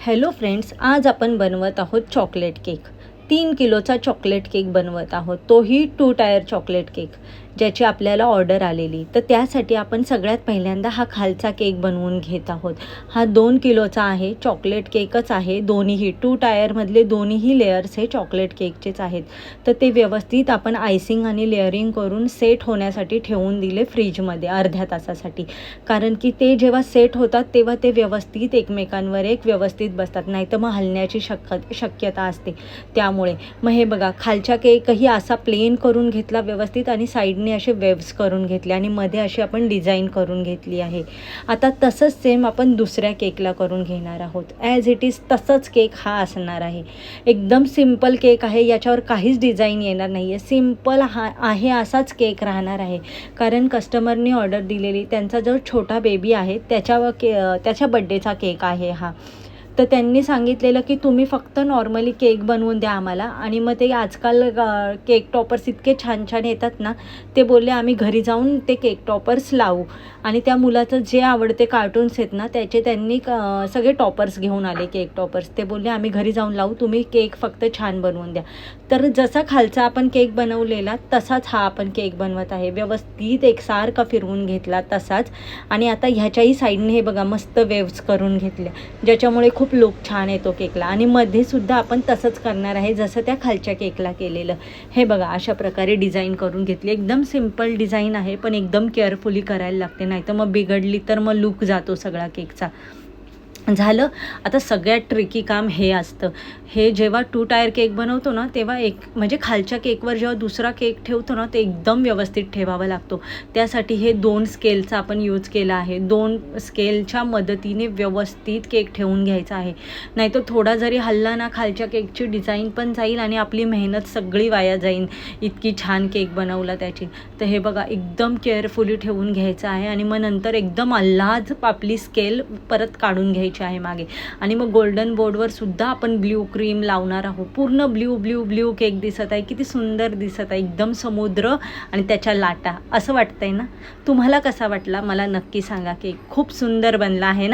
Hello friends, आज आपण बनवत आहोत चॉकलेट केक. 3 किलोचा चॉकलेट केक बनवत आहोत, तोही 2 टायर चॉकलेट केक, ज्याची आपल्याला ऑर्डर आलेली. तर त्यासाठी आपण सगळ्यात पहिल्यांदा हा खालचा केक बनवून घेत आहोत. हा 2 किलोचा आहे, चॉकलेट केकच आहे. दोन्हीही 2 टायरमधले दोन्हीही लेयर्स हे चॉकलेट केकचेच आहेत. तर ते व्यवस्थित आपण आयसिंग आणि लेअरिंग करून सेट होण्यासाठी ठेवून दिले फ्रीजमध्ये अर्ध्या तासासाठी. कारण की ते जेव्हा सेट होतात तेव्हा ते व्यवस्थित एकमेकांवर एक व्यवस्थित बसतात, नाही तर मग हलण्याची शक्यता असते. त्यामुळे मग हे बघा, खालच्या केकही असा प्लेन करून घेतला व्यवस्थित आणि साईडने असे वेव्स करून घेतले आणि मध्ये अशी आपण डिझाईन करून घेतली आहे. आता तसंच सेम आपण दुसऱ्या केकला करून घेणार आहोत. ॲज इट इज तसंच केक हा असणार आहे. एकदम सिम्पल केक आहे, याच्यावर काहीच डिझाईन येणार नाही आहे. सिम्पल हा आहे असाच केक राहणार आहे. कारण कस्टमरनी ऑर्डर दिलेली, त्यांचा जो छोटा बेबी आहे त्याच्या बड्डेचा केक आहे हा. तर त्यांनी सांगितलेलं की तुम्ही फक्त नॉर्मली केक बनवून द्या आम्हाला. आणि मग ते आजकाल केक टॉपर्स इतके छान छान येतात ना, ते बोलले आम्ही घरी जाऊन ते केक टॉपर्स लावू. आणि त्या मुलाचं जे आवडते कार्टून्स आहेत ना, त्यांनी सगळे टॉपर्स घेऊन आले, केक टॉपर्स. ते बोलले आम्ही घरी जाऊन लावू, तुम्ही केक फक्त छान बनवून द्या. तर जसा खालचा आपण केक बनवलेला तसाच हा आपण केक बनवत आहे. व्यवस्थित एकसारखा फिरवून घेतला तसाच. आणि आता ह्याच्याही साईडने हे बघा मस्त वेव्स करून घेतल्या, ज्याच्यामुळे खूप लुक छान येतो केकला. आणि मध्ये सुद्धा आपण तसंच करणार आहे जसं त्या खालच्या केकला केलेलं. हे बघा अशा प्रकारे डिझाईन करून घेतली. एकदम सिम्पल डिझाईन आहे, पण एकदम केअरफुली करायला लागते, नाही तर मग बिघडली तर मग लुक जातो सगळा केकचा. झालं. आता सगळ्यात ट्रिकी काम हे असतं. हे जेव्हा 2 टायर केक बनवतो ना, तेव्हा म्हणजे खालच्या केकवर जेव्हा दुसरा केक ठेवतो ना, ते एकदम व्यवस्थित ठेवावा लागतो. त्यासाठी हे 2 स्केलचा आपण यूज केला आहे. 2 स्केलच्या मदतीने व्यवस्थित केक ठेवून घ्यायचा आहे. नाहीतर थोडा जरी हल्ला ना, खालच्या केकची डिझाईन पण जाईल आणि आपली मेहनत सगळी वाया जाईल. इतकी छान केक बनवला त्याची. तर हे बघा एकदम केअरफुली ठेवून घ्यायचं आहे. आणि मग नंतर एकदम अंदाज आपली स्केल परत काढून घ्यायची आहे मागे. आणि मग गोल्डन बोर्डवर सुद्धा आपण ब्ल्यू क्रीम लावणार आहोत. पूर्ण ब्ल्यू ब्ल्यू ब्ल्यू केक दिसत आहे, किती सुंदर दिसत आहे. एकदम समुद्र आणि त्याच्या लाटा असं वाटतंय ना. तुम्हाला कसा वाटला मला नक्की सांगा. केक खूप सुंदर बनला आहे ना.